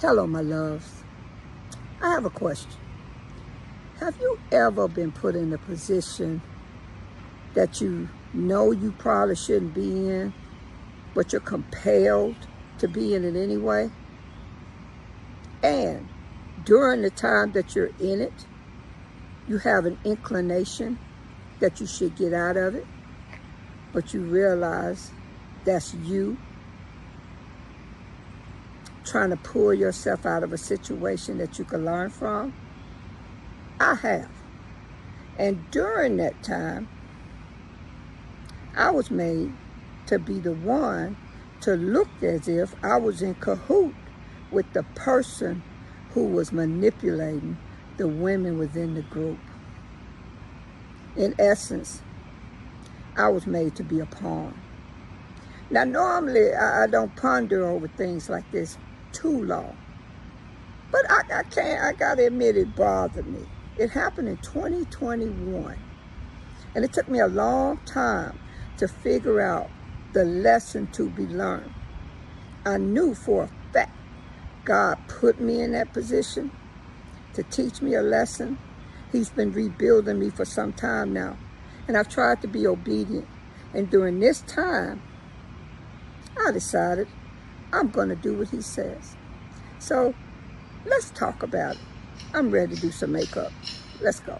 Hello, my loves. I have a question. Have you ever been put in a position that you know you probably shouldn't be in, but you're compelled to be in it anyway? And during the time that you're in it, you have an inclination that you should get out of it, but you realize that's you trying to pull yourself out of a situation that you can learn from? I have. And during that time, I was made to be the one to look as if I was in cahoot with the person who was manipulating the women within the group. In essence, I was made to be a pawn. Now, normally, I don't ponder over things like this too long. But I gotta admit, it bothered me. It happened in 2021. And it took me a long time to figure out the lesson to be learned. I knew for a fact God put me in that position to teach me a lesson. He's been rebuilding me for some time now. And I've tried to be obedient. And during this time, I decided I'm going to do what he says. So let's talk about it. I'm ready to do some makeup. Let's go.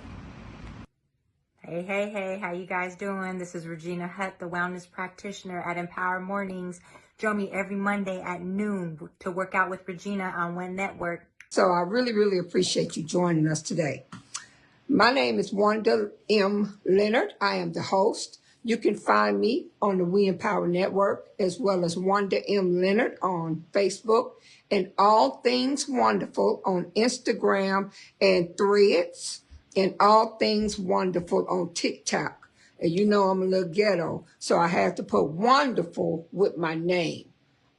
Hey, how you guys doing? This is Regina Hutt, the wellness practitioner at Empower Mornings. Join me every Monday at noon to work out with Regina on One Network. So I really appreciate you joining us today. My name is Wanda M. Leonard. I am the host. You can find me on the We Empower Network, as well as Wanda M. Leonard on Facebook, and All Things Wonderful on Instagram and Threads, and All Things Wonderful on TikTok. And you know I'm a little ghetto, so I have to put wonderful with my name.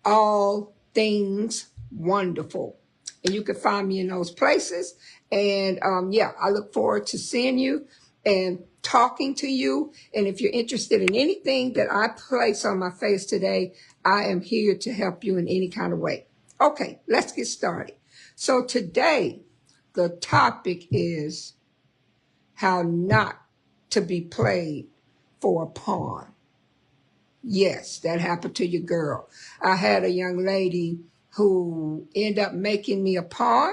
All Things Wonderful. And you can find me in those places. And I look forward to seeing you and talking to you. And if you're interested in anything that I place on my face today, I am here to help you in any kind of way. Okay, let's get started. So today, the topic is how not to be played for a pawn. Yes, that happened to your girl. I had a young lady who ended up making me a pawn,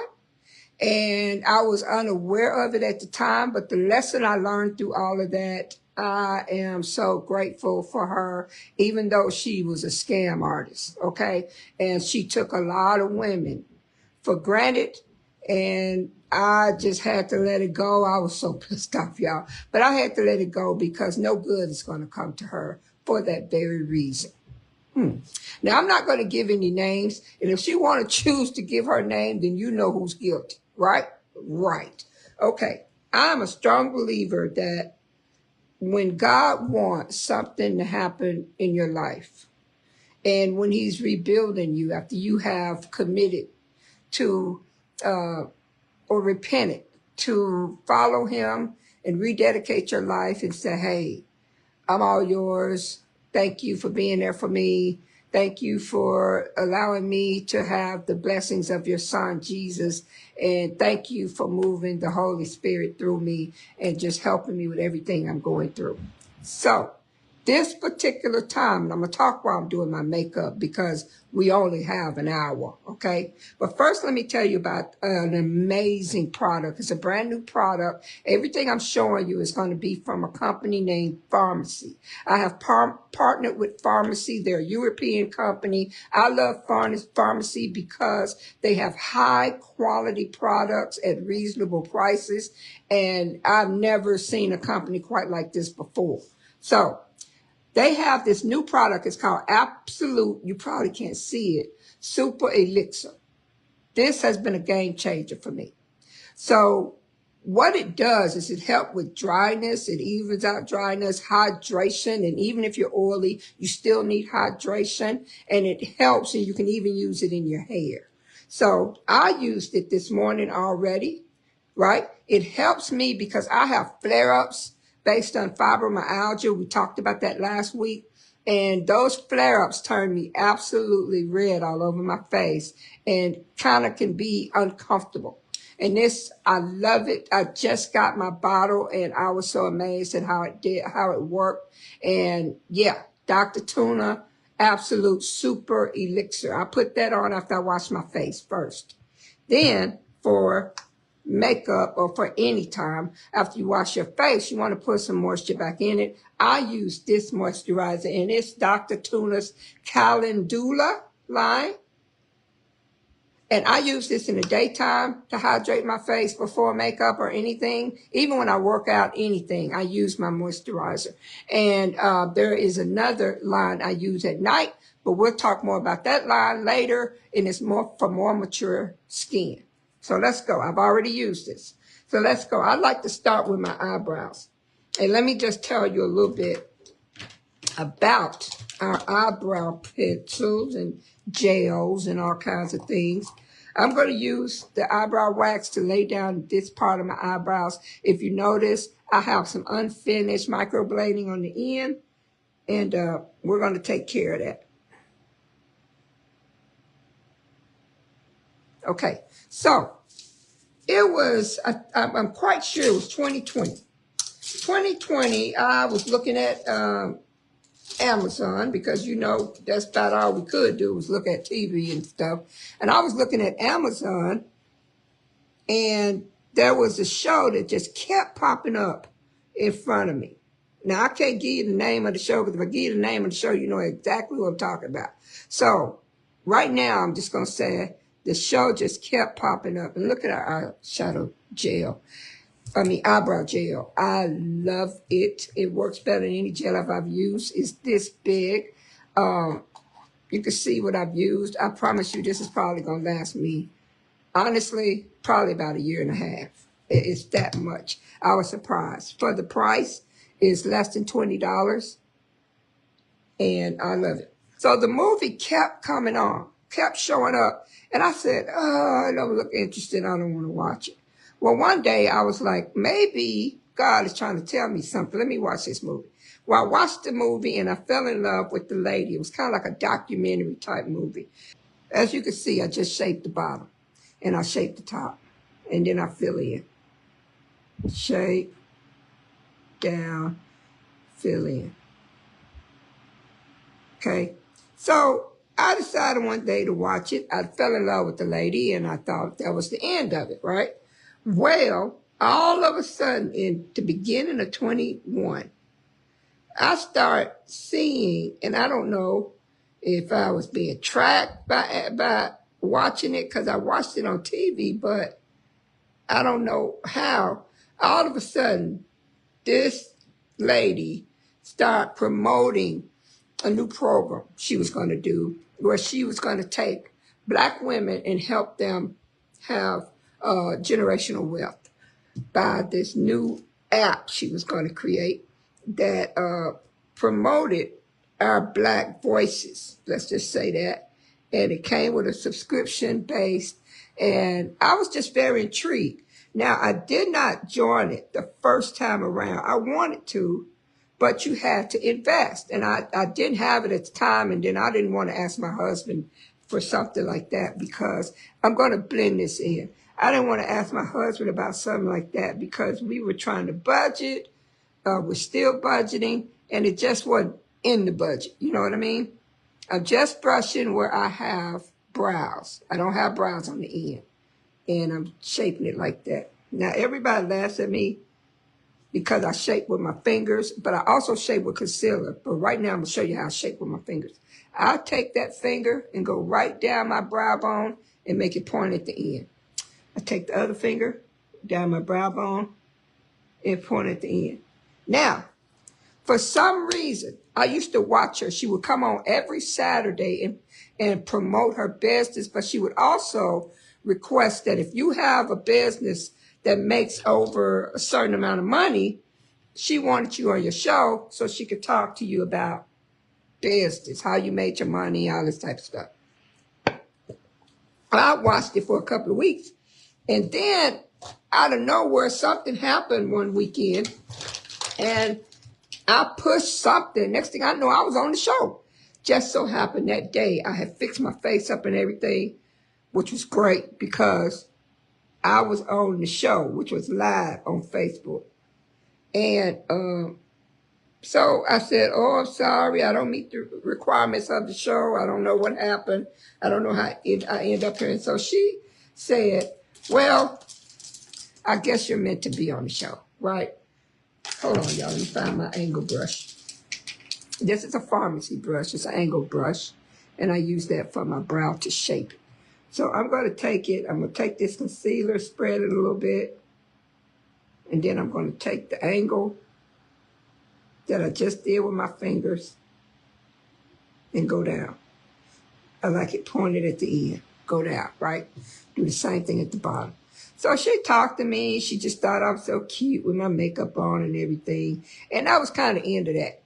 and I was unaware of it at the time, but the lesson I learned through all of that, I am so grateful for her, even though she was a scam artist, okay? And she took a lot of women for granted, and I just had to let it go. I was so pissed off, y'all. But I had to let it go because no good is going to come to her for that very reason. Now, I'm not going to give any names, and if she want to choose to give her name, then you know who's guilty, right? Right. Okay. I'm a strong believer that when God wants something to happen in your life, and when he's rebuilding you after you have committed to or repented to follow him and rededicate your life and say, hey, I'm all yours. Thank you for being there for me. Thank you for allowing me to have the blessings of your son, Jesus. And thank you for moving the Holy Spirit through me and just helping me with everything I'm going through. So this particular time, and I'm going to talk while I'm doing my makeup because we only have an hour, okay? But first, let me tell you about an amazing product. It's a brand new product. Everything I'm showing you is going to be from a company named Pharmacy. I have partnered with Pharmacy. They're a European company. I love Pharmacy because they have high quality products at reasonable prices. And I've never seen a company quite like this before. So they have this new product. It's called Absolute, you probably can't see it, Super Elixir. This has been a game changer for me. So what it does is it helps with dryness. It evens out dryness, hydration. And even if you're oily, you still need hydration. And it helps, and you can even use it in your hair. So I used it this morning already, right? It helps me because I have flare-ups based on fibromyalgia. We talked about that last week. And those flare-ups turn me absolutely red all over my face and kind of can be uncomfortable. And this, I love it. I just got my bottle and I was so amazed at how it worked. And yeah, Dr. Tuna, absolute super elixir. I put that on after I washed my face first. Then for makeup or for any time after you wash your face, you want to put some moisture back in it. I use this moisturizer and it's Dr. Tuna's Calendula line. And I use this in the daytime to hydrate my face before makeup or anything. Even when I work out, anything, I use my moisturizer. And there is another line I use at night, but we'll talk more about that line later, and it's more for more mature skin. So let's go. I've already used this. So let's go. I like to start with my eyebrows. And let me just tell you a little bit about our eyebrow pencils and gels and all kinds of things. I'm going to use the eyebrow wax to lay down this part of my eyebrows. If you notice, I have some unfinished microblading on the end, and we're going to take care of that. Okay, so it was, I'm quite sure it was 2020. 2020, I was looking at Amazon, because you know that's about all we could do was look at TV and stuff. And I was looking at Amazon, and there was a show that just kept popping up in front of me. Now, I can't give you the name of the show, because if I give you the name of the show, you know exactly what I'm talking about. So right now, I'm just going to say the show just kept popping up. And look at our eyeshadow gel. Eyebrow gel. I love it. It works better than any gel I've used. It's this big. You can see what I've used. I promise you this is probably going to last me, honestly, probably about 1.5 years. It's that much. I was surprised. For the price, it's less than $20. And I love it. So the movie kept coming on, kept showing up. And I said, oh, it don't look interesting. I don't want to watch it. Well, one day I was like, maybe God is trying to tell me something. Let me watch this movie. Well, I watched the movie and I fell in love with the lady. It was kind of like a documentary type movie. As you can see, I just shaped the bottom and I shaped the top, and then I fill in. Shape, down, fill in. Okay. So I decided one day to watch it. I fell in love with the lady and I thought that was the end of it, right? Well, all of a sudden, in the beginning of 21, I start seeing, and I don't know if I was being tracked by watching it, because I watched it on TV, but I don't know how. All of a sudden, this lady started promoting a new program she was going to do, where she was going to take Black women and help them have generational wealth by this new app she was going to create that promoted our Black voices. Let's just say that. And it came with a subscription based, and I was just very intrigued. Now, I did not join it the first time around. I wanted to, but you had to invest. And I didn't have it at the time, and then I didn't want to ask my husband for something like that, because I'm going to blend this in. I didn't want to ask my husband about something like that because we were trying to budget. We're still budgeting, and it just wasn't in the budget. You know what I mean? I'm just brushing where I have brows. I don't have brows on the end, and I'm shaping it like that. Now, everybody laughs at me because I shape with my fingers, but I also shape with concealer. But right now, I'm going to show you how I shape with my fingers. I take that finger and go right down my brow bone and make it point at the end. I take the other finger down my brow bone and point at the end. Now, for some reason, I used to watch her. She would come on every Saturday and promote her business, but she would also request that if you have a business that makes over a certain amount of money, she wanted you on your show so she could talk to you about business, how you made your money, all this type of stuff. I watched it for a couple of weeks. And then out of nowhere, something happened one weekend, and I pushed something. Next thing I know, I was on the show. Just so happened that day, I had fixed my face up and everything, which was great because I was on the show, which was live on Facebook. And so I said, oh, I'm sorry. I don't meet the requirements of the show. I don't know what happened. I don't know how I end up here. And so she said, well, I guess you're meant to be on the show, right? Hold on, y'all. Let me find my angle brush. This is a pharmacy brush. It's an angle brush. And I use that for my brow to shape it. So I'm going to take it. I'm going to take this concealer, spread it a little bit. And then I'm going to take the angle that I just did with my fingers and go down. I like it pointed at the end. Go down, right? Do the same thing at the bottom. So she talked to me. She just thought I was so cute with my makeup on and everything. And that was kind of the end of that.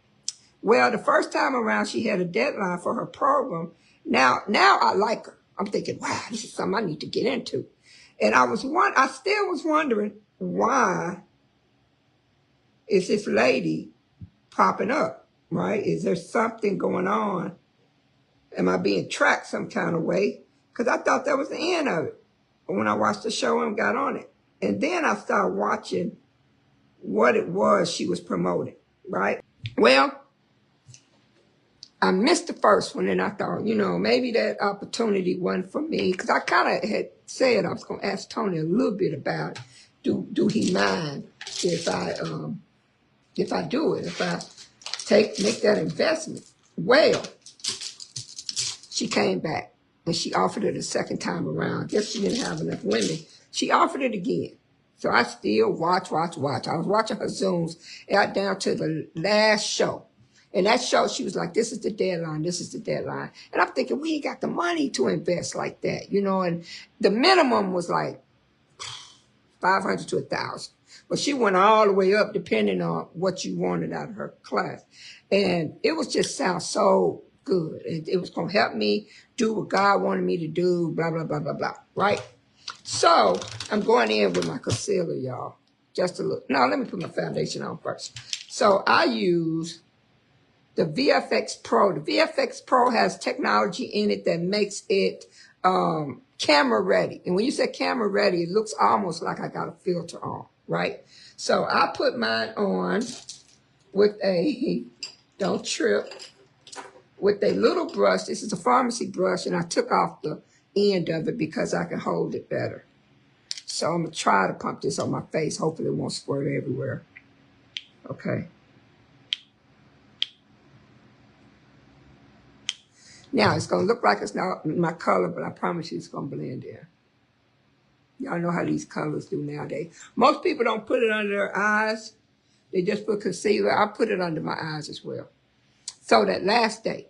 Well, the first time around, she had a deadline for her program. Now I like her. I'm thinking, wow, this is something I need to get into. And I still was wondering, why is this lady popping up, right? Is there something going on? Am I being tracked some kind of way? Because I thought that was the end of it when I watched the show and got on it. And then I started watching what it was she was promoting, right? Well, I missed the first one, and I thought, maybe that opportunity wasn't for me, because I kind of had said I was going to ask Tony a little bit about, do he mind if I do it, if I make that investment? Well, she came back, and she offered it a second time around. I guess she didn't have enough women. She offered it again. So I still watch. I was watching her Zooms out down to the last show. And that show, she was like, this is the deadline, this is the deadline. And I'm thinking, we ain't got the money to invest like that, and the minimum was like 500 to 1,000. But she went all the way up depending on what you wanted out of her class. And it was just sound so good. It was going to help me do what God wanted me to do, blah, blah, blah, blah, blah, right? So I'm going in with my concealer, y'all. Just a little. Now, let me put my foundation on first. So I use the VFX Pro. The VFX Pro has technology in it that makes it camera ready. And when you say camera ready, it looks almost like I got a filter on, right? So I put mine on with a, don't trip, with a little brush. This is a pharmacy brush, and I took off the end of it because I can hold it better. So I'm going to try to pump this on my face. Hopefully it won't squirt everywhere. Okay. Now, it's going to look like it's not my color, but I promise you it's going to blend in. Y'all know how these colors do nowadays. Most people don't put it under their eyes. They just put concealer. I put it under my eyes as well. So that last day,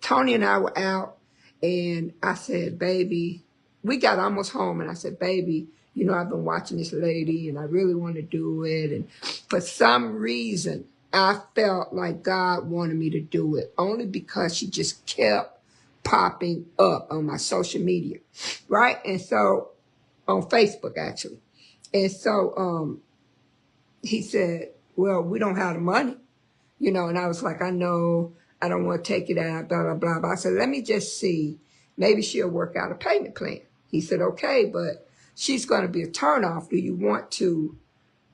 Tony and I were out, and I said, baby, we got almost home, and I said, baby, I've been watching this lady, and I really want to do it. And for some reason, I felt like God wanted me to do it, only because she just kept popping up on my social media, right? And so, on Facebook, actually. And so he said, well, we don't have the money, and I was like, I know, I don't want to take it out, blah, blah, blah, blah. I said, let me just see. Maybe she'll work out a payment plan. He said, okay, but she's going to be a turnoff. Do you want to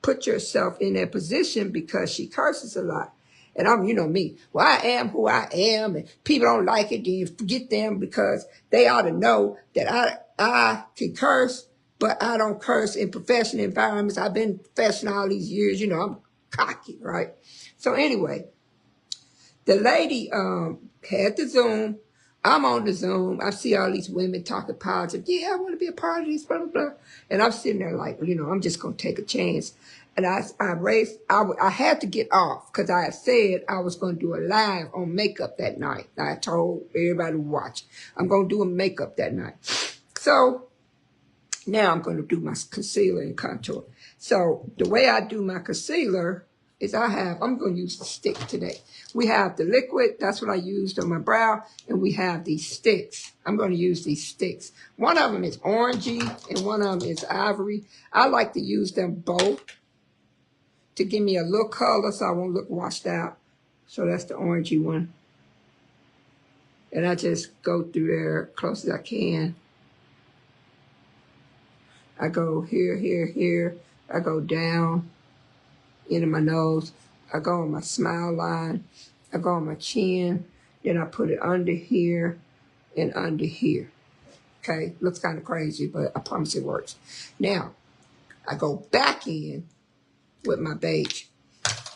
put yourself in that position because she curses a lot? And I'm, me. Well, I am who I am, and people don't like it. Then you forget them because they ought to know that I can curse, but I don't curse in professional environments. I've been professional all these years. I'm cocky, right? So anyway, the lady had the Zoom. I'm on the Zoom. I see all these women talking positive. Yeah, I want to be a part of this, blah, blah, blah. And I'm sitting there like, I'm just going to take a chance. And I had to get off because I had said I was going to do a live on makeup that night. I told everybody to watch. I'm going to do a makeup that night. So now I'm going to do my concealer and contour. So the way I do my concealer is I'm going to use the stick today. We have the liquid, that's what I used on my brow, and we have these sticks. I'm going to use these sticks. One of them is orangey, and one of them is ivory. I like to use them both to give me a little color so I won't look washed out. So that's the orangey one. And I just go through there close as I can. I go here, here, here. I go down into my nose. I go on my smile line. I go on my chin. Then I put it under here and under here. Okay, looks kind of crazy, but I promise it works. Now, I go back in with my beige.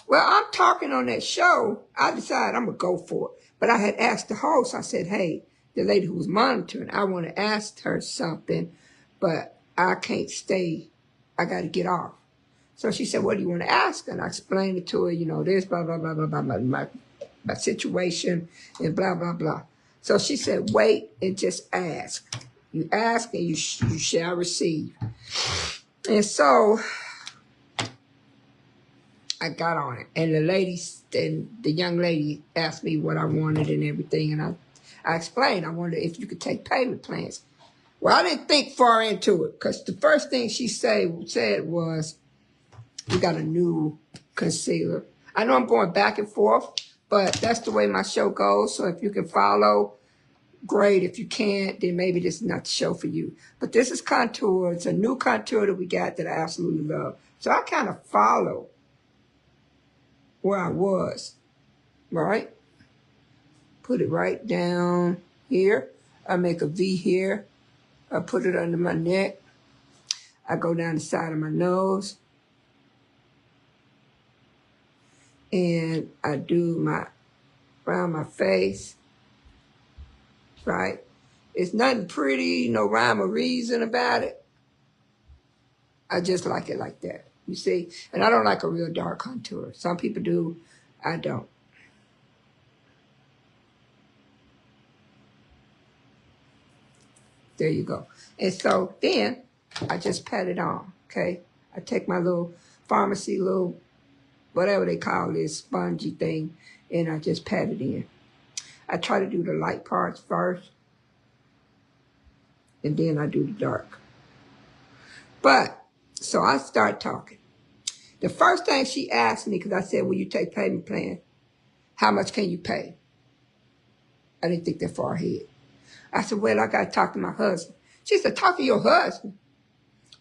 Well, I'm talking on that show. I decided I'm going to go for it. But I had asked the host, I said, hey, the lady who was monitoring, I want to ask her something, but I can't stay. I got to get off. So she said, what do you want to ask? And I explained it to her, you know, this, blah, blah, blah, blah, blah, my situation, and blah, blah, blah. So she said, wait and just ask. You ask and you shall receive. And so I got on it. And the young lady asked me what I wanted and everything. And I explained, I wondered if you could take payment plans. Well, I didn't think far into it because the first thing she said was, we got a new concealer. I know I'm going back and forth, but that's the way my show goes. So if you can follow, great. If you can't, then maybe this is not the show for you. But this is contour. It's a new contour that we got that I absolutely love. So I kind of follow where I was, right? Put it right down here. I make a V here. I put it under my neck. I go down the side of my nose. And I do around my face, right? It's nothing pretty, no rhyme or reason about it. I just like it like that, you see? And I don't like a real dark contour. Some people do, I don't. There you go. And so then I just pat it on, okay? I take my little pharmacy, whatever they call this spongy thing, and I just pat it in. I try to do the light parts first, and then I do the dark. But, so I start talking. The first thing she asked me, because I said, will you take payment plan? How much can you pay? I didn't think that far ahead. I said, well, I got to talk to my husband. She said, talk to your husband.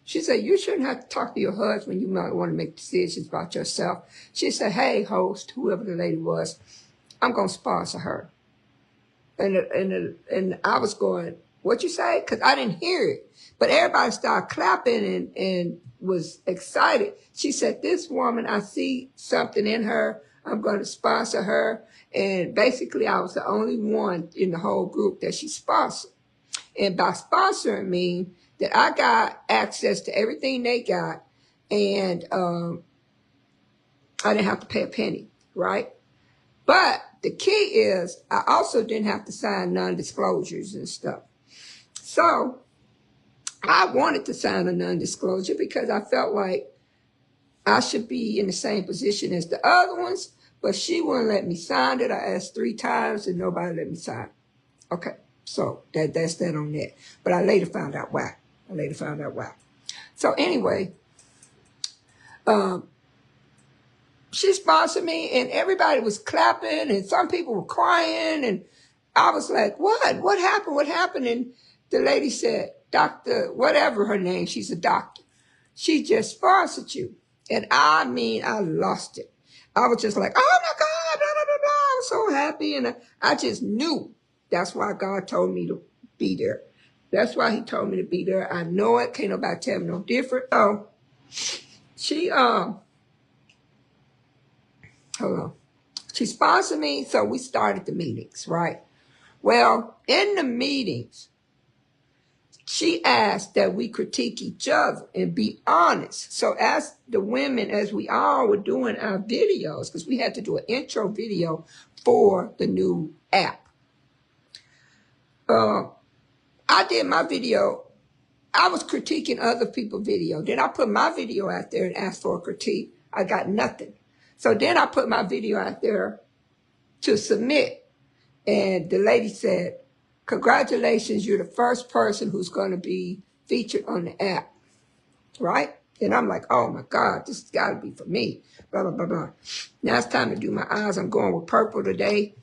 She said, you shouldn't have to talk to your husband. You might want to make decisions about yourself. She said, hey, host, whoever the lady was, I'm going to sponsor her. And I was going, what you say? Because I didn't hear it. But everybody started clapping and was excited. She said, this woman, I see something in her. I'm going to sponsor her. And basically, I was the only one in the whole group that she sponsored. And by sponsoring mean that I got access to everything they got, and I didn't have to pay a penny, right? But the key is I also didn't have to sign non-disclosures and stuff. So I wanted to sign a non-disclosure because I felt like I should be in the same position as the other ones, but she wouldn't let me sign it. I asked 3 times and nobody let me sign. Okay, so that's that on that. But I later found out why. So anyway, she sponsored me and everybody was clapping and some people were crying and I was like, what? What happened? What happened? And the lady said, Dr. whatever her name, she's a doctor. She just sponsored you. And I mean, I lost it. I was just like, oh my God, blah, blah, blah, blah. I was so happy. And I just knew that's why God told me to be there. That's why he told me to be there. I know it. Can't nobody tell me no different. So she, hold on. She sponsored me. So we started the meetings, right? Well, in the meetings, she asked that we critique each other and be honest. So as the women, as we all were doing our videos, because we had to do an intro video for the new app. I did my video. I was critiquing other people's video. Then I put my video out there and asked for a critique. I got nothing. So then I put my video out there to submit. And the lady said, congratulations, you're the first person who's going to be featured on the app, right? And I'm like, oh my God, this has got to be for me. Blah, blah, blah, blah. Now it's time to do my eyes. I'm going with purple today.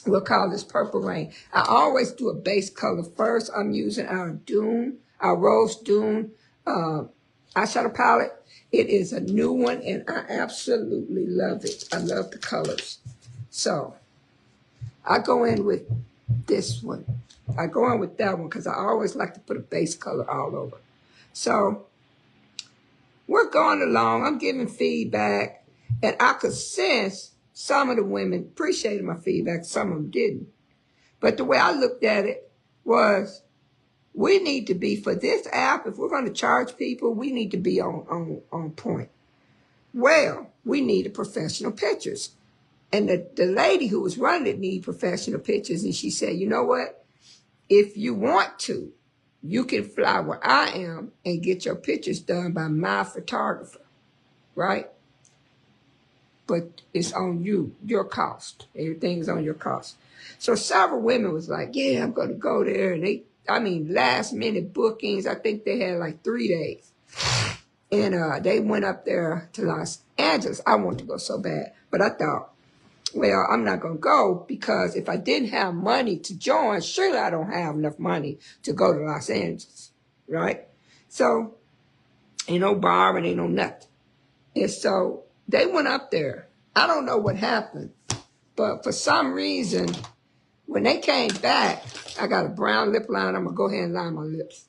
We'll call this Purple Rain. I always do a base color first. I'm using our Rose Dune eyeshadow palette. It is a new one, and I absolutely love it. I love the colors. So I go in with this one. I go in with that one because I always like to put a base color all over. So we're going along. I'm giving feedback, and I could sense some of the women appreciated my feedback. Some of them didn't. But the way I looked at it was, we need to be, for this app, if we're going to charge people, we need to be on point. Well, we needed professional pictures. And the lady who was running it needed professional pictures. And she said, you know what? If you want to, you can fly where I am and get your pictures done by my photographer, right? But it's on you, your cost. Everything's on your cost. So several women was like, yeah, I'm going to go there. And last minute bookings. I think they had like 3 days. And they went up there to Los Angeles. I wanted to go so bad. But I thought, well, I'm not going to go because if I didn't have money to join, surely I don't have enough money to go to Los Angeles, right? So ain't no bar and ain't no nothing. And so they went up there. I don't know what happened, but for some reason, when they came back, I got a brown lip liner. I'm going to go ahead and line my lips.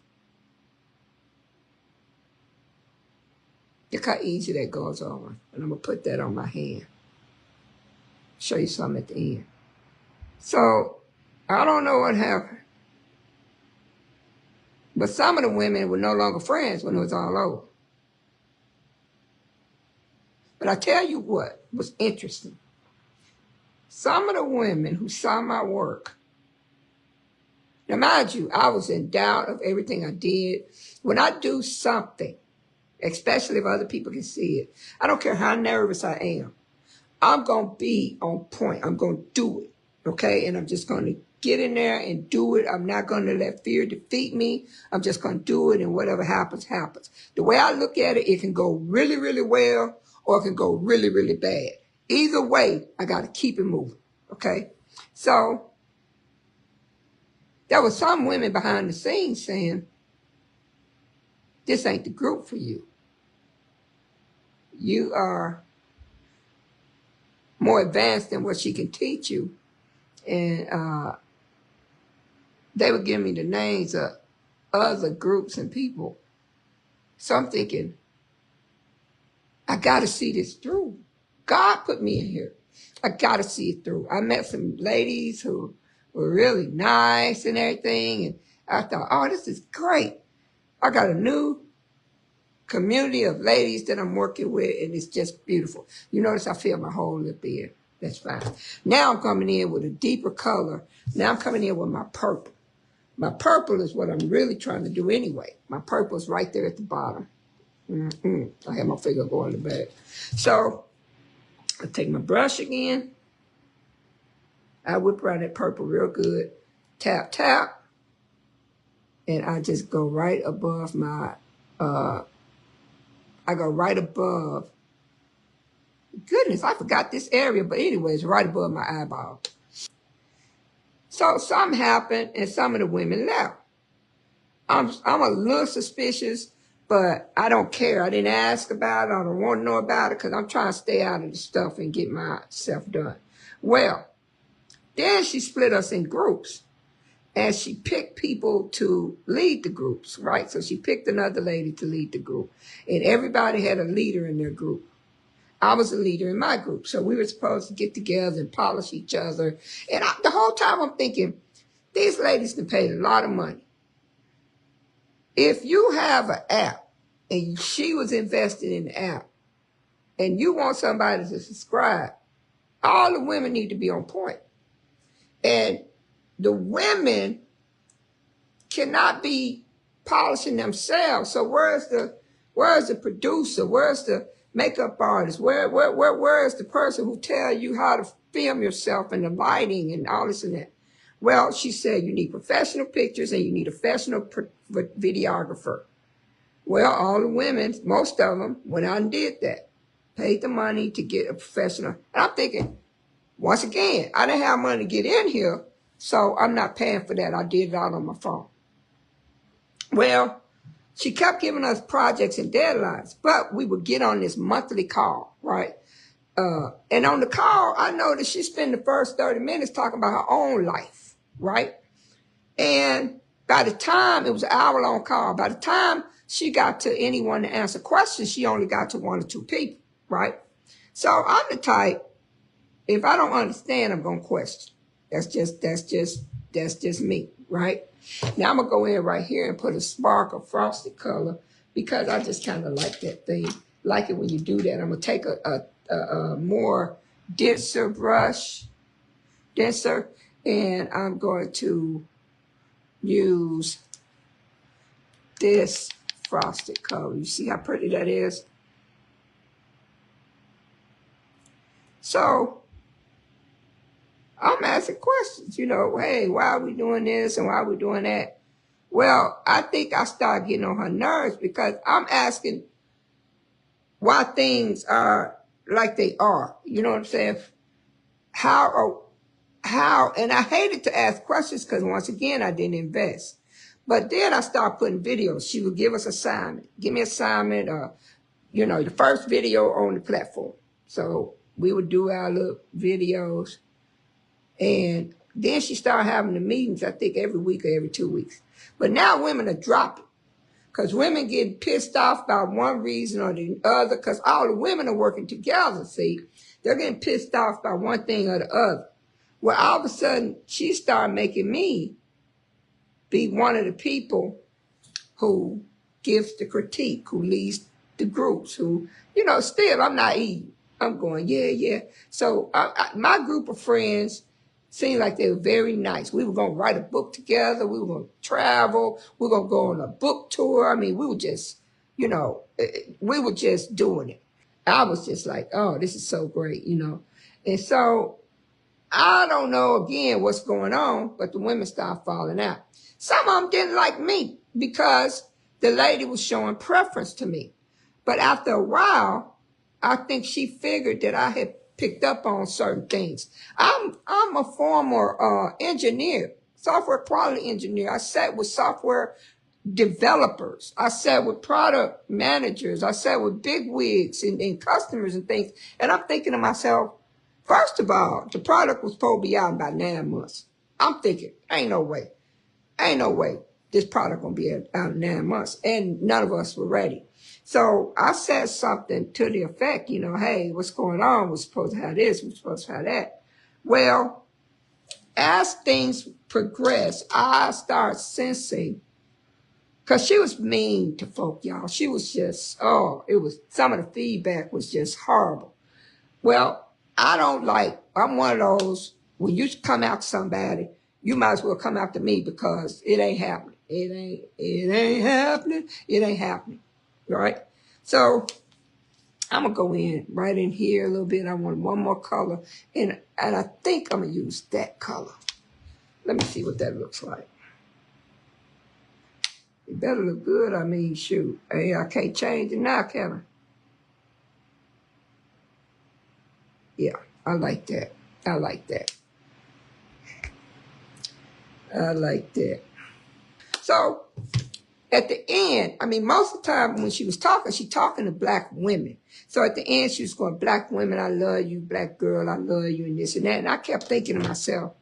Look how easy that goes on. And I'm going to put that on my hand. Show you something at the end. So I don't know what happened. But some of the women were no longer friends when it was all over. But I tell you what was interesting. Some of the women who saw my work, now mind you, I was in doubt of everything I did. When I do something, especially if other people can see it, I don't care how nervous I am, I'm going to be on point. I'm going to do it, okay? And I'm just going to get in there and do it. I'm not going to let fear defeat me. I'm just going to do it, and whatever happens, happens. The way I look at it, it can go really, really well, or it can go really, really bad. Either way, I got to keep it moving, okay? So there were some women behind the scenes saying, this ain't the group for you. You are more advanced than what she can teach you. And they were giving me the names of other groups and people. So I'm thinking, I got to see this through. God put me in here. I got to see it through. I met some ladies who were really nice and everything. And I thought, oh, this is great. I got a new community of ladies that I'm working with, and it's just beautiful. You notice I feel my whole lip in. That's fine. Now I'm coming in with a deeper color. Now I'm coming in with my purple. My purple is what I'm really trying to do anyway. My purple is right there at the bottom. I have my finger going in the back. So I take my brush again. I whip around that purple real good. Tap, tap. And I just go right above my, I go right above. Goodness, I forgot this area. But anyways, right above my eyeball. So something happened, and some of the women left. I'm a little suspicious, but I don't care. I didn't ask about it. I don't want to know about it because I'm trying to stay out of the stuff and get myself done. Well, then she split us in groups, and she picked people to lead the groups, right? So she picked another lady to lead the group, and everybody had a leader in their group. I was a leader in my group, so we were supposed to get together and polish each other. And the whole time I'm thinking, these ladies can pay a lot of money. If you have an app, and she was invested in the app, and you want somebody to subscribe, all the women need to be on point. And the women cannot be polishing themselves. So where's the producer? Where's the makeup artist? Where is the person who tell you how to film yourself and the lighting and all this and that? Well, she said you need professional pictures and you need a professional videographer. Well, all the women, most of them, went out and did that. Paid the money to get a professional. And I'm thinking, once again, I didn't have money to get in here, so I'm not paying for that. I did it out on my phone. Well, she kept giving us projects and deadlines, but we would get on this monthly call, right? And on the call, I noticed she spent the first 30 minutes talking about her own life, right? And by the time, it was an hour-long call, by the time she got to anyone to answer questions, she only got to one or two people, right? So I'm the type, if I don't understand, I'm going to question. That's just me, right? Now I'm going to go in right here and put a spark of frosted color because I just kind of like that thing. Like it when you do that. I'm going to take a more denser brush, and I'm going to use this frosted color. You see how pretty that is? So I'm asking questions, hey, why are we doing this and why are we doing that? Well, I think I started getting on her nerves because I'm asking why things are like they are. You know what I'm saying? How, and I hated to ask questions because once again, I didn't invest. But then I started putting videos. She would give us assignment. Give me assignment, the first video on the platform. So we would do our little videos. And then she started having the meetings, I think, every week or every 2 weeks. But now women are dropping because women get pissed off by one reason or the other because all the women are working together, see. They're getting pissed off by one thing or the other. Well, all of a sudden, she started making me be one of the people who gives the critique, who leads the groups, who, still, I'm naive. I'm going, yeah. So my group of friends seemed like they were very nice. We were going to write a book together. We were going to travel. We were going to go on a book tour. I mean, we were just, we were just doing it. I was just like, oh, this is so great, And so I don't know, again, what's going on, but the women started falling out. Some of them didn't like me because the lady was showing preference to me. But after a while, I think she figured that I had picked up on certain things. I'm a former engineer, software quality engineer. I sat with software developers. I sat with product managers. I sat with big wigs and customers and things. And I'm thinking to myself, first of all, the product was supposed to be out in about 9 months. I'm thinking, ain't no way this product gonna be out in 9 months. And none of us were ready. So I said something to the effect, hey, what's going on? We're supposed to have this, we're supposed to have that. Well, as things progressed, I started sensing, because she was mean to folk, y'all. She was just, some of the feedback was just horrible. Well, I'm one of those, when you come out to somebody, you might as well come out to me because it ain't happening. It ain't happening. Right? So I'm going to go in right in here a little bit. I want one more color. And I think I'm going to use that color. Let me see what that looks like. It better look good. I mean, shoot. Hey, I can't change it now, can I? Yeah, I like that. So at the end, most of the time when she was talking, she talking to black women. So at the end, she was going, black women, I love you. Black girl, I love you, and this and that. And I kept thinking to myself,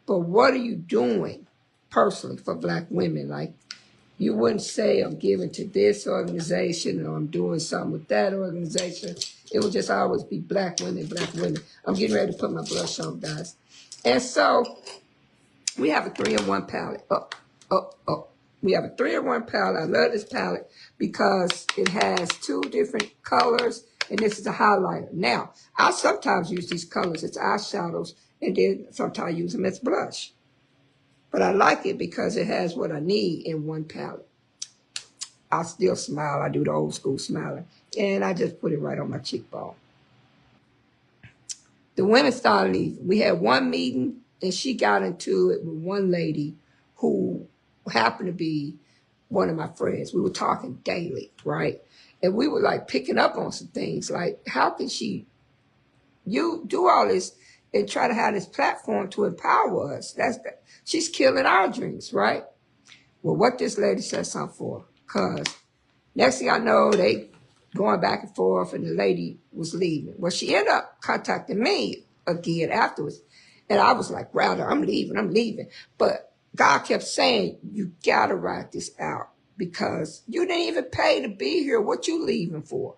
but what are you doing personally for black women? Like, you wouldn't say I'm giving to this organization or I'm doing something with that organization. It would just always be black women. I'm getting ready to put my blush on, guys. And so we have a 3-in-1 palette. We have a 3-in-1 palette. I love this palette because it has 2 different colors, and this is a highlighter. Now, I sometimes use these colors as eyeshadows, and then sometimes I use them as blush. But I like it because it has what I need in one palette. I still smile. I do the old school smiling. And I just put it right on my cheekbone. The women started leaving. We had one meeting, and she got into it with one lady who happened to be one of my friends. We were talking daily, right? And we were like picking up on some things like, how can you do all this and try to have this platform to empower us? She's killing our dreams, right? Well, what this lady said something for, because next thing I know, they going back and forth and the lady was leaving. Well, she ended up contacting me again afterwards. And I was like, rather, I'm leaving. But God kept saying, you got to write this out because you didn't even pay to be here. What you leaving for?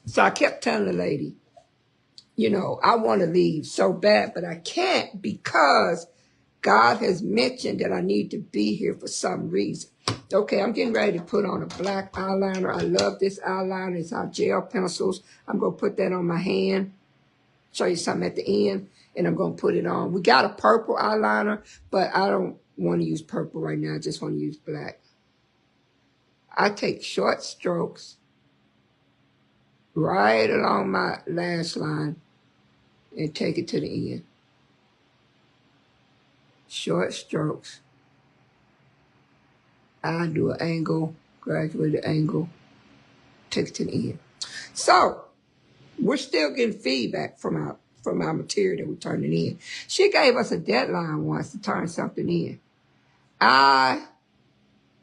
So I kept telling the lady, you know, I want to leave so bad, but I can't because God has mentioned that I need to be here for some reason. Okay, I'm getting ready to put on a black eyeliner. I love this eyeliner. It's our gel pencils. I'm going to put that on my hand. Show you something at the end. And I'm going to put it on. We got a purple eyeliner, but I don't want to use purple right now. I just want to use black. I take short strokes right along my lash line and take it to the end. Short strokes. I do an angle, graduated angle, take it to the end. So we're still getting feedback from our material that we're turning in. She gave us a deadline once to turn something in. I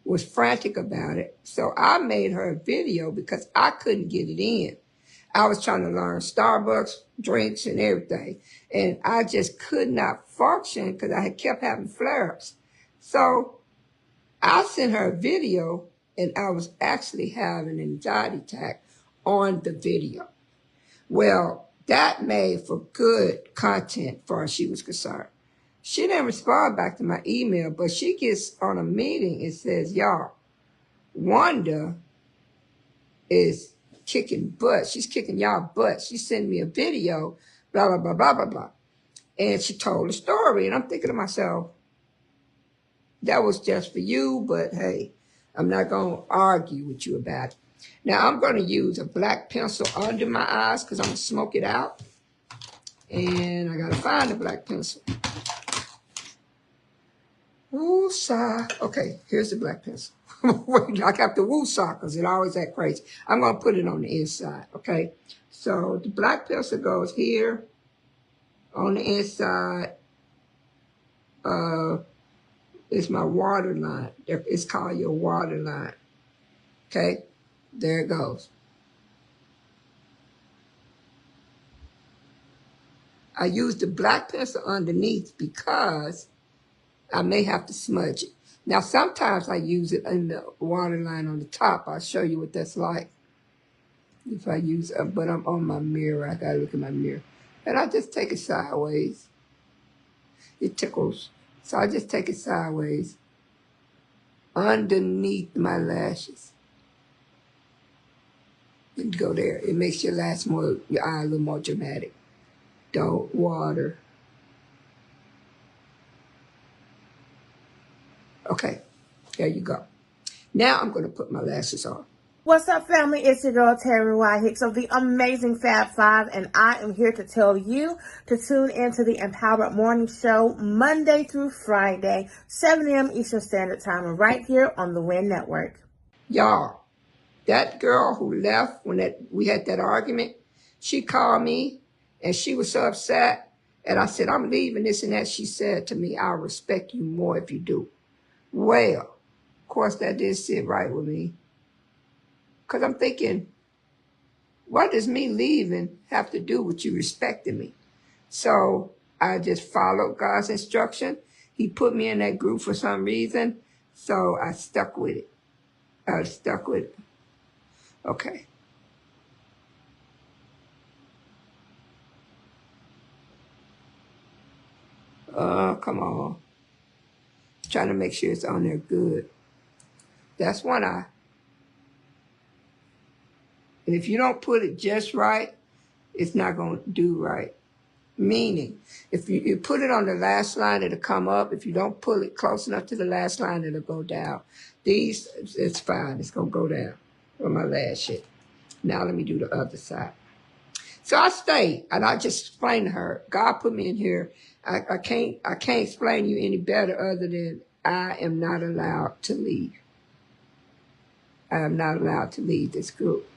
was frantic about it, so I made her a video because I couldn't get it in. I was trying to learn Starbucks drinks and everything, and I just could not function because I had kept having flare-ups. So I sent her a video, and I was actually having an anxiety attack on the video. Well, that made for good content as far as she was concerned. She didn't respond back to my email, but she gets on a meeting and says, y'all, Wanda is kicking butt. She's kicking y'all butt. She sent me a video, blah, blah, blah, blah, blah, blah. And she told a story. And I'm thinking to myself, that was just for you, but hey, I'm not going to argue with you about it. Now, I'm going to use a black pencil under my eyes because I'm going to smoke it out. And I got to find the black pencil. Woo-saw. Okay, here's the black pencil. Wait, I got the woo-saw because it always that crazy. I'm going to put it on the inside, okay? So the black pencil goes here on the inside. It's my water line. It's called your water line. Okay, there it goes. I use the black pencil underneath because I may have to smudge it. Now, sometimes I use it in the water line on the top. I'll show you what that's like. If I use it, but I'm on my mirror. I gotta look at my mirror. And I just take it sideways. It tickles. So I just take it sideways underneath my lashes. And go there. It makes your eye a little more dramatic. Don't water. Okay, there you go. Now I'm going to put my lashes on. What's up, family? It's your girl, Terry Y. Hicks of the amazing Fab Five, and I am here to tell you to tune into the Empowered Morning Show Monday through Friday, 7 a.m. Eastern Standard Time, right here on the WIN Network. Y'all, that girl who left when we had that argument, she called me, and she was so upset, and I said, I'm leaving this and that. She said to me, I'll respect you more if you do. Well, of course, that didn't sit right with me. Because I'm thinking, what does me leaving have to do with you respecting me? So I just followed God's instruction. He put me in that group for some reason. So I stuck with it. Okay. Oh, come on. Trying to make sure it's on there good. That's one eye. And if you don't put it just right, it's not going to do right. Meaning, if you put it on the last line, it'll come up. If you don't pull it close enough to the last line, it'll go down. These, it's fine. It's going to go down on my lash hit. Now let me do the other side. So I stayed, and I just explained to her, God put me in here. I can't explain to you any better other than I am not allowed to leave. I am not allowed to leave this group.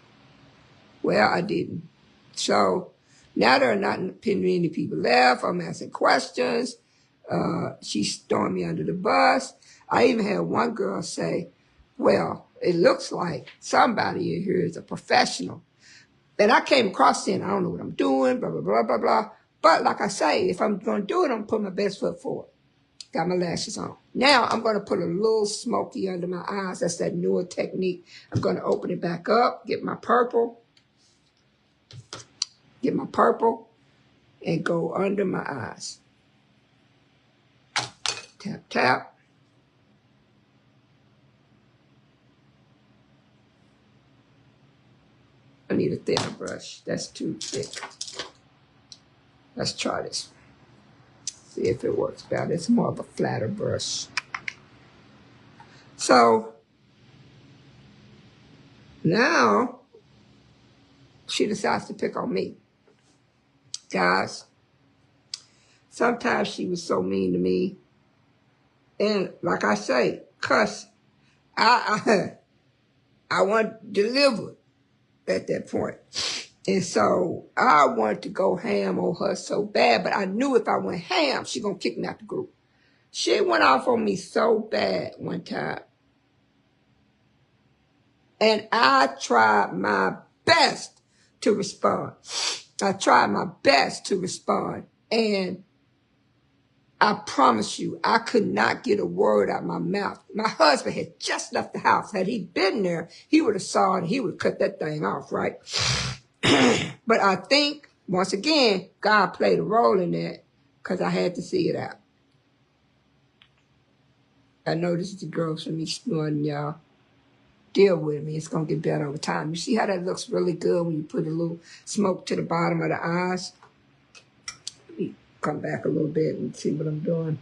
Well, I didn't. So now there are not many people left. I'm asking questions. She's throwing me under the bus. I even had one girl say, well, it looks like somebody in here is a professional. And I came across saying, I don't know what I'm doing, blah, blah, blah, blah, blah. But like I say, if I'm going to do it, I'm going to put my best foot forward. Got my lashes on. Now I'm going to put a little smoky under my eyes. That's that newer technique. I'm going to open it back up, get my purple, and go under my eyes. Tap, tap. I need a thinner brush. That's too thick. Let's try this. See if it works better. It's more of a flatter brush. So now she decides to pick on me. Guys, sometimes she was so mean to me. And like I say, cuss. I want delivered at that point. And so I wanted to go ham on her so bad, but I knew if I went ham, she gonna kick me out the group. She went off on me so bad one time. And I tried my best to respond. And I promise you, I could not get a word out of my mouth. My husband had just left the house. Had he been there, he would have saw it and he would have cut that thing off, right? But I think, once again, God played a role in that because I had to see it out. I know this is the girls from me snorting, y'all. Deal with me. It's going to get better over time. You see how that looks really good when you put a little smoke to the bottom of the eyes? Let me come back a little bit and see what I'm doing.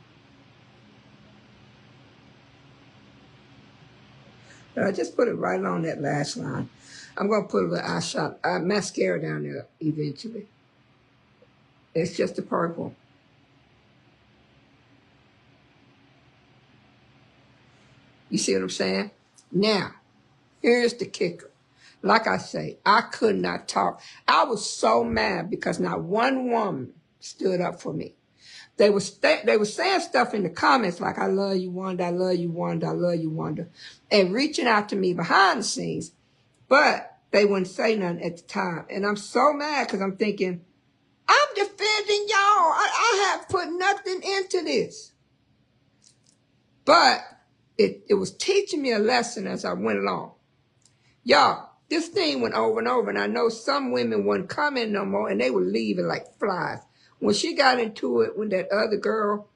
But I just put it right along that lash line. I'm going to put a little mascara down there eventually. It's just a purple. You see what I'm saying? Now, here's the kicker. Like I say, I could not talk. I was so mad because not one woman stood up for me. They were saying stuff in the comments like, I love you, Wanda, I love you, Wanda, I love you, Wanda, and reaching out to me behind the scenes. But they wouldn't say nothing at the time. And I'm so mad because I'm thinking, I'm defending y'all. I have put nothing into this. But it was teaching me a lesson as I went along. Y'all, this thing went over and over. And I know some women wouldn't come in no more and they were leaving like flies. When she got into it with that other girl,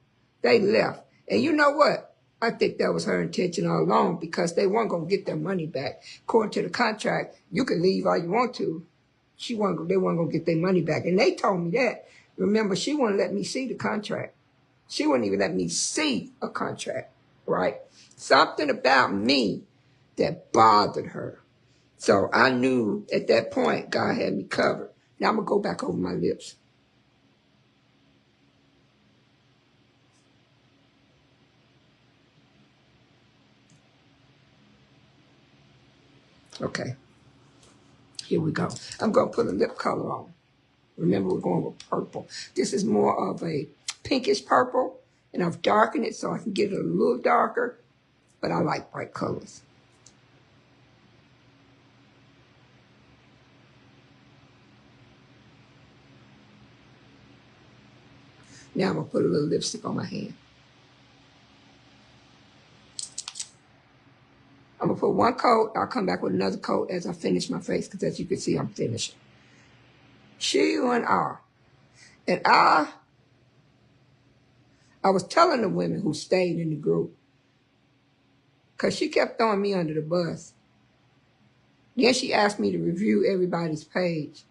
they left. And you know what? I think that was her intention all along because they weren't going to get their money back. According to the contract, you can leave all you want to. They weren't going to get their money back. And they told me that. Remember, she wouldn't let me see the contract. She wouldn't even let me see a contract, right? Something about me that bothered her. So I knew at that point, God had me covered. Now I'm going to go back over my lips. Okay, here we go. I'm going to put a lip color on. Remember, we're going with purple. This is more of a pinkish purple, and I've darkened it so I can get it a little darker, but I like bright colors. Now I'm going to put a little lipstick on my hand. I'm going to put one coat. I'll come back with another coat as I finish my face because as you can see, I'm finishing. She and I was telling the women who stayed in the group because she kept throwing me under the bus. Then she asked me to review everybody's videos.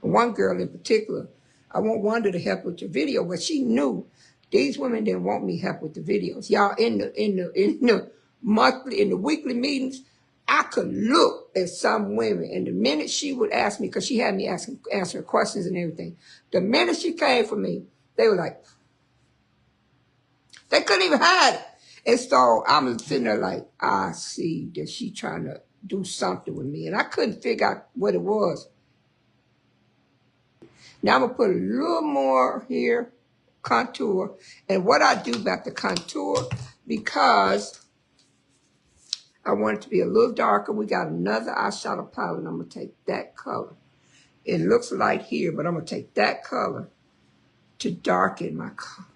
One girl in particular, I want Wanda to help with the video, but she knew these women didn't want me help with the videos. Y'all, in the weekly meetings, I could look at some women, and the minute she would ask me, because she had me answering questions and everything, the minute she came for me, they were like, They couldn't even hide it. And so I'm sitting there like, I see that she trying to do something with me. And I couldn't figure out what it was. Now I'm going to put a little more here, contour. And what I do about the contour, because I want it to be a little darker, we got another eyeshadow palette. I'm going to take that color. It looks light here, but I'm going to take that color to darken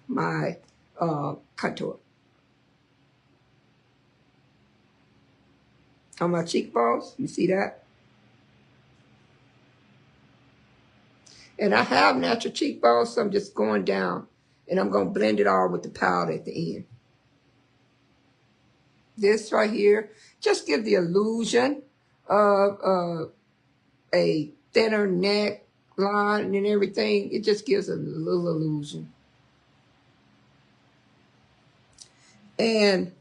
my contour. On my cheekbones, you see that? And I have natural cheekbones, so I'm just going down, and I'm going to blend it all with the powder at the end. This right here just gives the illusion of a thinner neck line and everything. It just gives a little illusion. And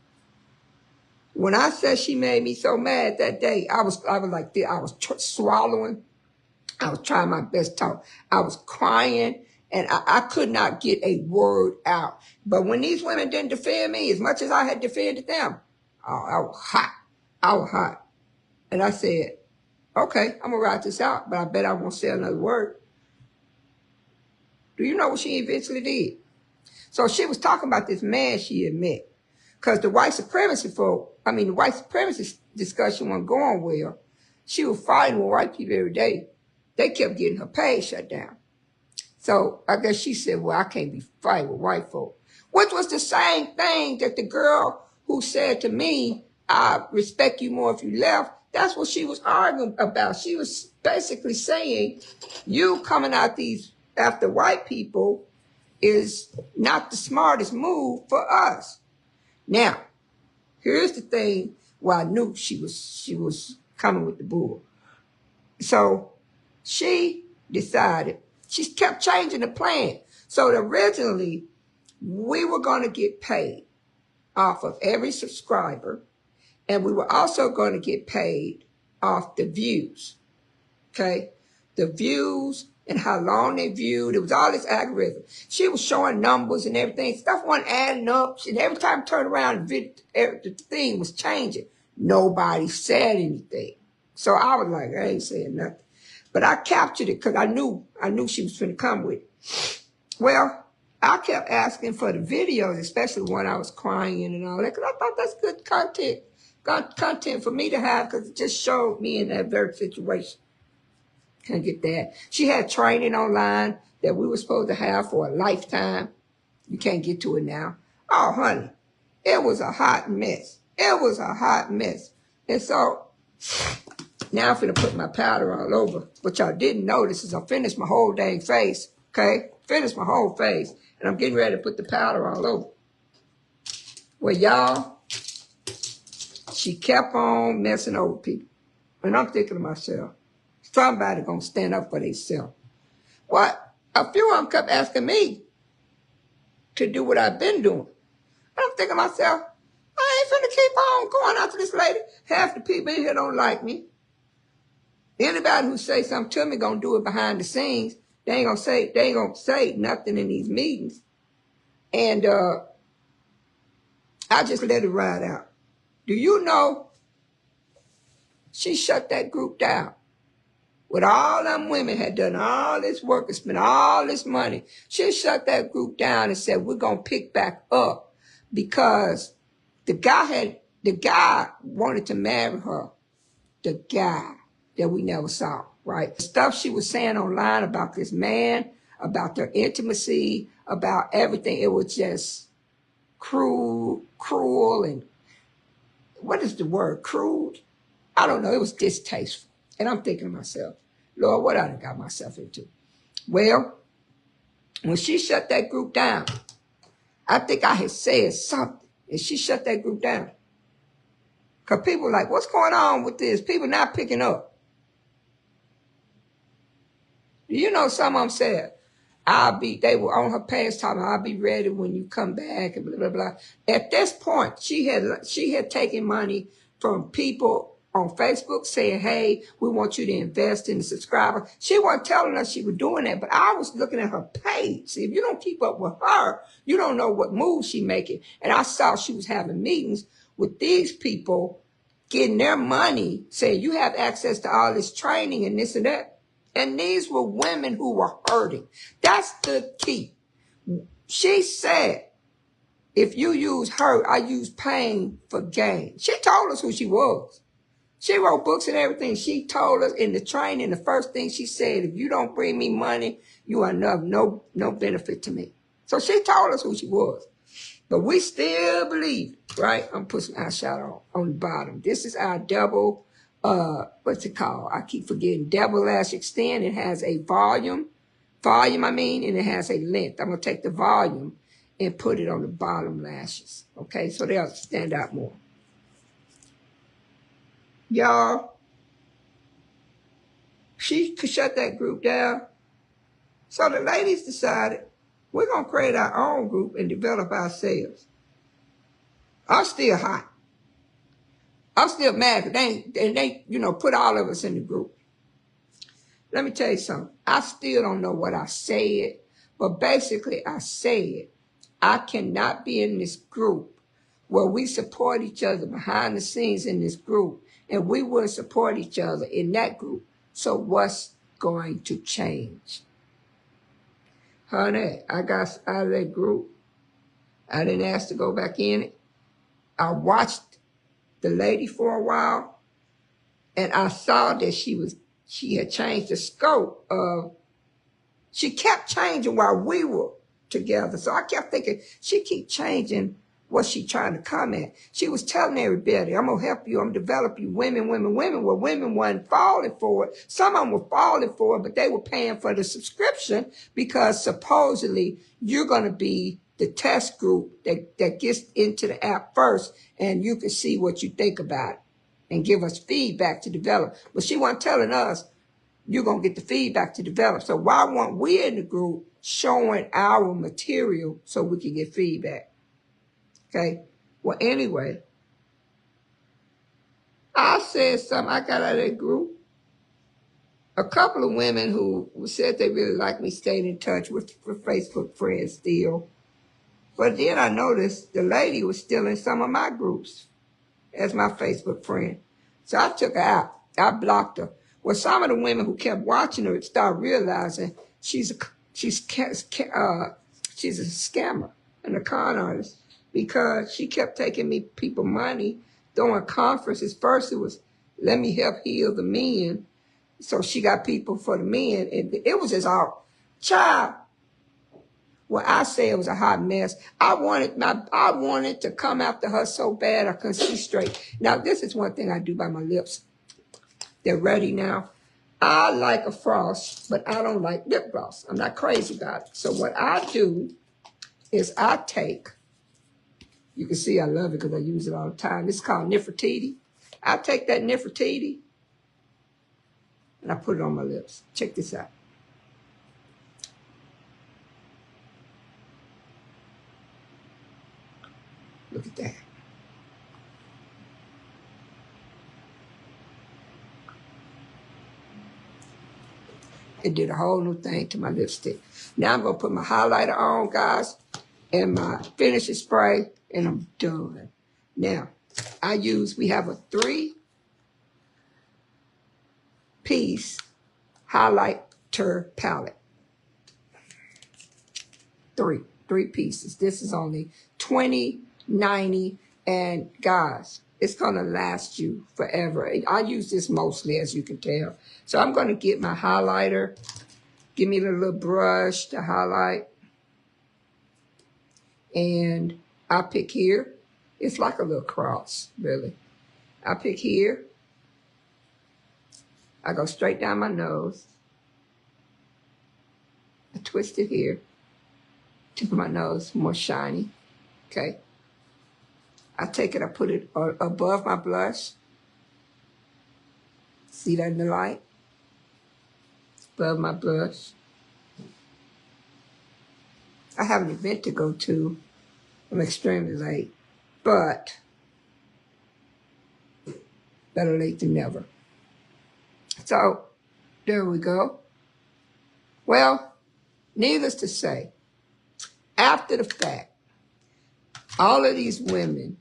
when I said she made me so mad that day, I was like this. I was swallowing. I was trying my best to talk. I was crying, and I could not get a word out. But when these women didn't defend me as much as I had defended them, I was hot. I was hot. And I said, okay, I'm going to write this out, but I bet I won't say another word. Do you know what she eventually did? So she was talking about this man she had met. Because the white supremacy discussion wasn't going well. She was fighting with white people every day. They kept getting her page shut down. So I guess she said, well, I can't be fighting with white folk. Which was the same thing that the girl who said to me, I respect you more if you left. That's what she was arguing about. She was basically saying, you coming out after white people is not the smartest move for us. Now, here's the thing where I knew she was coming with the bull. So she decided, she kept changing the plan. So originally, we were going to get paid off of every subscriber, and we were also going to get paid off the views, okay? The views and how long they viewed. It was all this algorithm. She was showing numbers and everything. Stuff wasn't adding up. And every time I turned around, the thing was changing. Nobody said anything. So I was like, I ain't saying nothing. But I captured it because I knew she was going to come with it. Well, I kept asking for the videos, especially when I was crying and all that, because I thought that's good content for me to have, because it just showed me in that very situation. Can't get that. She had training online that we were supposed to have for a lifetime. You can't get to it now. Oh, honey, it was a hot mess. It was a hot mess. And so now I'm finna put my powder all over. What y'all didn't notice is I finished my whole dang face, okay? Finished my whole face. And I'm getting ready to put the powder all over. Well, y'all, she kept on messing over people. And I'm thinking to myself, somebody gonna stand up for themselves. What? A few of them kept asking me to do what I've been doing. And I'm thinking to myself, I ain't finna keep on going after this lady. Half the people in here don't like me. Anybody who say something to me gonna do it behind the scenes. They ain't gonna say nothing in these meetings. And I just let it ride out. Do you know she shut that group down? With all them women had done all this work and spent all this money, she shut that group down and said, we're going to pick back up, because the guy wanted to marry her, the guy that we never saw, right? The stuff she was saying online about this man, about their intimacy, about everything, it was just cruel, and what is the word, crude? I don't know, it was distasteful. And I'm thinking to myself, Lord, what I done got myself into? Well, when she shut that group down, I think I had said something, and she shut that group down. Because people were like, what's going on with this? People not picking up. You know, some of them said, they were on her page talking, I'll be ready when you come back, and blah, blah, blah. At this point, she had taken money from people on Facebook saying, hey, we want you to invest in the subscriber. She wasn't telling us she was doing that, but I was looking at her page. See, if you don't keep up with her, you don't know what moves she making. And I saw she was having meetings with these people, getting their money, saying you have access to all this training and this and that. And these were women who were hurting. That's the key. She said, if you use hurt, I use pain for gain. She told us who she was. She wrote books and everything. She told us in the training, the first thing she said, if you don't bring me money, you are no benefit to me. So she told us who she was. But we still believe, right? I'm putting our eyeshadow on the bottom. This is our double, what's it called? I keep forgetting. Double lash extend. It has a volume, and it has a length. I'm going to take the volume and put it on the bottom lashes. Okay, so they'll stand out more. Y'all, she could shut that group down. So the ladies decided, we're going to create our own group and develop ourselves. I'm still hot. I'm still mad because they put all of us in the group. Let me tell you something. I still don't know what I said, but basically I said, I cannot be in this group where we support each other behind the scenes in this group, and we will support each other in that group. So what's going to change? Honey, I got out of that group. I didn't ask to go back in it. I watched the lady for a while, and I saw that she had changed the scope of, she kept changing while we were together. So I kept thinking, she keep changing what she trying to come at. She was telling everybody, I'm going to help you, I'm going to develop you, women. Well, women weren't falling for it. Some of them were falling for it, but they were paying for the subscription because supposedly you're going to be the test group that gets into the app first, and you can see what you think about it and give us feedback to develop. But she wasn't telling us, you're going to get the feedback to develop. So why weren't we in the group showing our material so we can get feedback? Okay. Well, anyway, I said something. I got out of that group. A couple of women who said they really liked me stayed in touch with Facebook friends still. But then I noticed the lady was still in some of my groups as my Facebook friend. So I took her out. I blocked her. Well, some of the women who kept watching her started realizing she's a scammer and a con artist, because she kept taking people money, throwing conferences. First it was, let me help heal the men. So she got people for the men, and it was just all, child. Well, I say it was a hot mess. I wanted to come after her so bad I couldn't see straight. Now, this is one thing I do by my lips. They're ready now. I like a frost, but I don't like lip gloss. I'm not crazy about it. So what I do is I take, you can see I love it because I use it all the time. It's called Nefertiti. I take that Nefertiti and I put it on my lips. Check this out. Look at that. It did a whole new thing to my lipstick. Now I'm going to put my highlighter on, guys, and my finishing spray, and I'm done. Now, we have a 3-piece highlighter palette. Three pieces. This is only $20.90, and guys, it's going to last you forever. I use this mostly, as you can tell. So I'm going to get my highlighter. Give me a little brush to highlight. And I pick here. It's like a little cross, really. I pick here. I go straight down my nose. I twist it here. Tip of my nose, more shiny. Okay. I take it, I put it above my blush. See that in the light? Above my blush. I have an event to go to. I'm extremely late. But Better late than never. So, there we go. Well, needless to say, after the fact, all of these women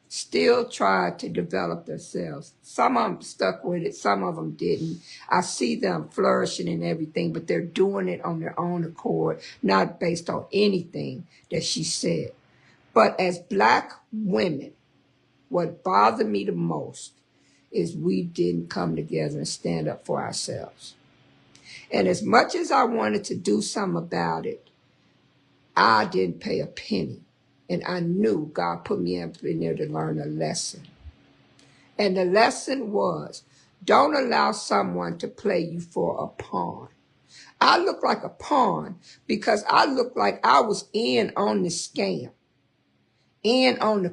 still tried to develop themselves. Some of them stuck with it, some of them didn't. I see them flourishing and everything, but they're doing it on their own accord, not based on anything that she said. But as Black women, what bothered me the most is we didn't come together and stand up for ourselves. And as much as I wanted to do something about it, I didn't pay a penny. And I knew God put me in there to learn a lesson. And the lesson was, don't allow someone to play you for a pawn. I look like a pawn because I looked like I was in on the scam, in on the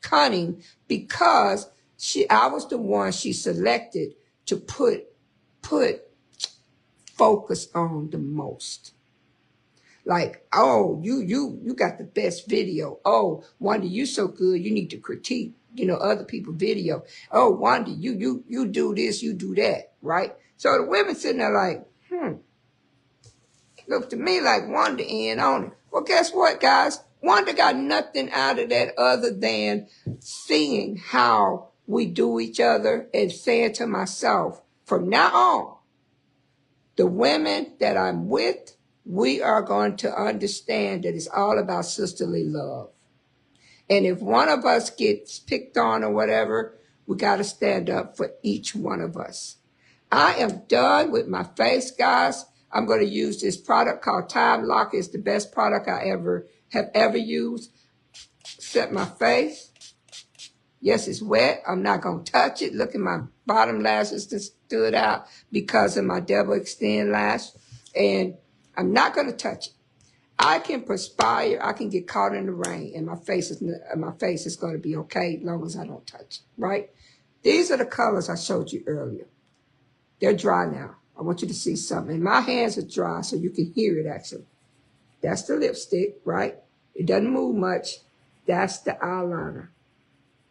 cunning, because I was the one she selected to put focus on the most. Like, oh, you got the best video. Oh, Wanda, you so good. You need to critique, other people's video. Oh, Wanda, you do this, you do that, right? So the women sitting there like, look to me like Wanda in on it. Well, guess what, guys? Wanda got nothing out of that other than seeing how we do each other and saying to myself, from now on, the women that I'm with, we are going to understand that it's all about sisterly love. And if one of us gets picked on or whatever, we got to stand up for each one of us. I am done with my face, guys. I'm going to use this product called Time Lock. It's the best product I have ever used. Set my face. Yes, it's wet. I'm not going to touch it. Look at my bottom lashes that stood out because of my double extend lash. And I'm not going to touch it. I can perspire. I can get caught in the rain, and my face is going to be okay as long as I don't touch it, right? These are the colors I showed you earlier. They're dry now. I want you to see something. And my hands are dry, so you can hear it, actually. That's the lipstick, right? It doesn't move much. That's the eyeliner.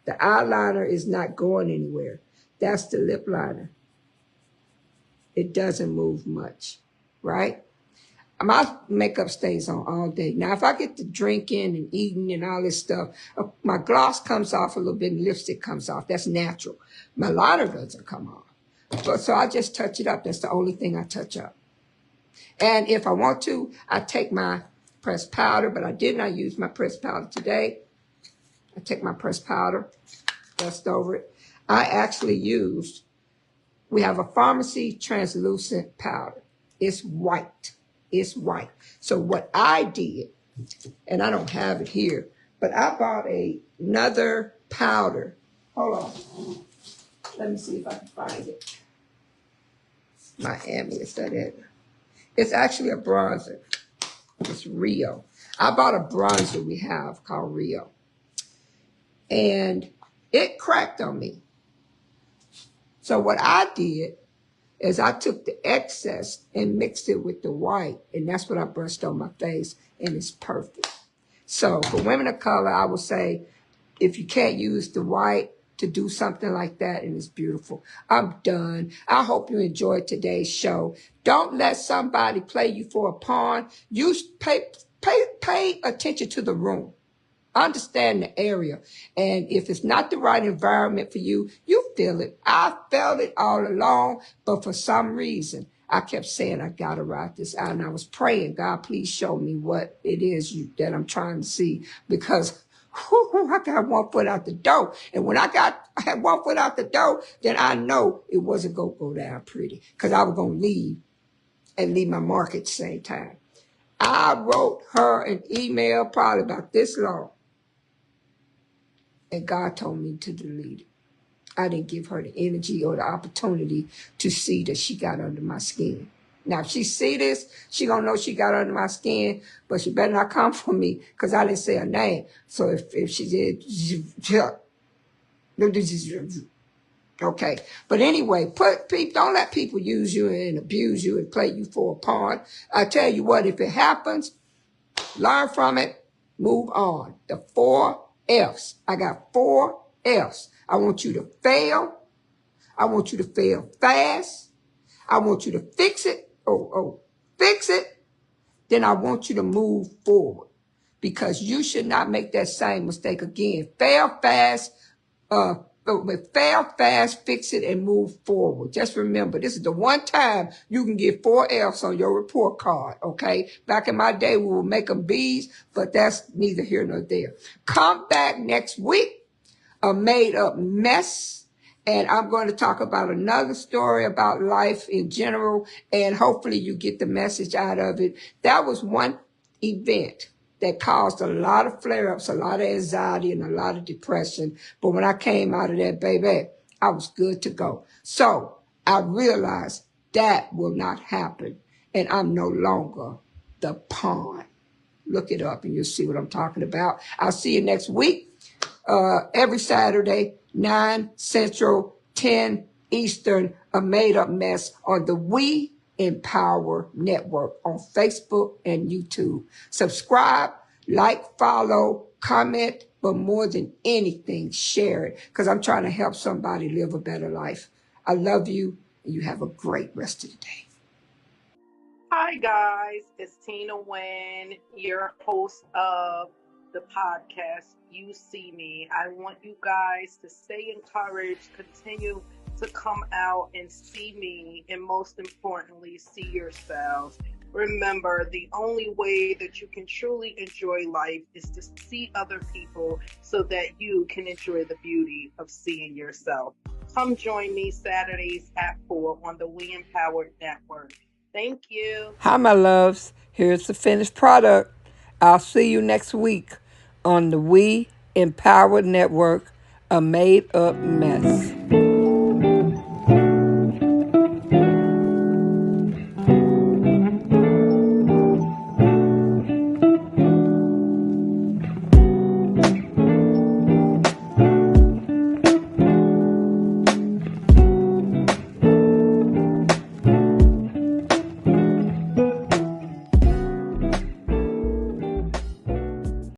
The eyeliner is not going anywhere. That's the lip liner. It doesn't move much, right? My makeup stays on all day. Now, if I get to drinking and eating and all this stuff, my gloss comes off a little bit and lipstick comes off. That's natural. My liner doesn't come off. But so I just touch it up. That's the only thing I touch up. And if I want to, I take my pressed powder, but I did not use my pressed powder today. I take my pressed powder, dust over it. I actually used, we have a pharmacy translucent powder. It's white. It's white. So what I did, and I don't have it here, but I bought another powder. Hold on. Let me see if I can find it. Miami, is that it? It's actually a bronzer. It's Rio. I bought a bronzer we have called Rio. And it cracked on me. So what I did is I took the excess and mixed it with the white, and that's what I brushed on my face, and it's perfect. So for women of color, I would say, if you can't use the white to do something like that, and it's beautiful. I'm done. I hope you enjoyed today's show. Don't let somebody play you for a pawn. You pay attention to the room. Understand the area. And if it's not the right environment for you, you feel it. I felt it all along, but for some reason, I kept saying, I got to ride this out. And I was praying, God, please show me what it is that I'm trying to see. Because I got one foot out the door. And when I had one foot out the door, then I know it wasn't going to go down pretty. Because I was going to leave and leave my mark at the same time. I wrote her an email probably about this long. And God told me to delete it. I didn't give her the energy or the opportunity to see that she got under my skin. Now, if she see this, she gonna know she got under my skin, but she better not come for me because I didn't say her name. So if she did, okay. But anyway, don't let people use you and abuse you and play you for a pawn. I tell you what, if it happens, learn from it, move on. The 4 F's. I got 4 F's. I want you to fail. I want you to fail fast. I want you to fix it. Fix it. Then I want you to move forward, because you should not make that same mistake again. Fail fast, fix it, and move forward. Just remember, this is the one time you can get 4 F's on your report card, okay? Back in my day, we would make them B's, but that's neither here nor there. Come back next week, a made up mess. And I'm going to talk about another story about life in general, and hopefully you get the message out of it. That was one event that caused a lot of flare-ups, a lot of anxiety, and a lot of depression. But when I came out of that, baby, I was good to go. So I realized that will not happen, and I'm no longer the pawn. Look it up and you'll see what I'm talking about. I'll see you next week. Every Saturday, 9 Central, 10 Eastern, a made up mess on the We Empower Network on Facebook and YouTube. Subscribe, like, follow, comment, but more than anything, share it, because I'm trying to help somebody live a better life. I love you, and you have a great rest of the day. Hi guys, it's Tina Wynn, your host of the podcast You See Me. I want you guys to stay encouraged, continue to come out and see me, and most importantly, see yourselves. Remember, the only way that you can truly enjoy life is to see other people so that you can enjoy the beauty of seeing yourself. Come join me Saturdays at 4 on the We Empowered Network. Thank you. Hi, my loves. Here's the finished product. I'll see you next week on the We Empower Network, a made up mess.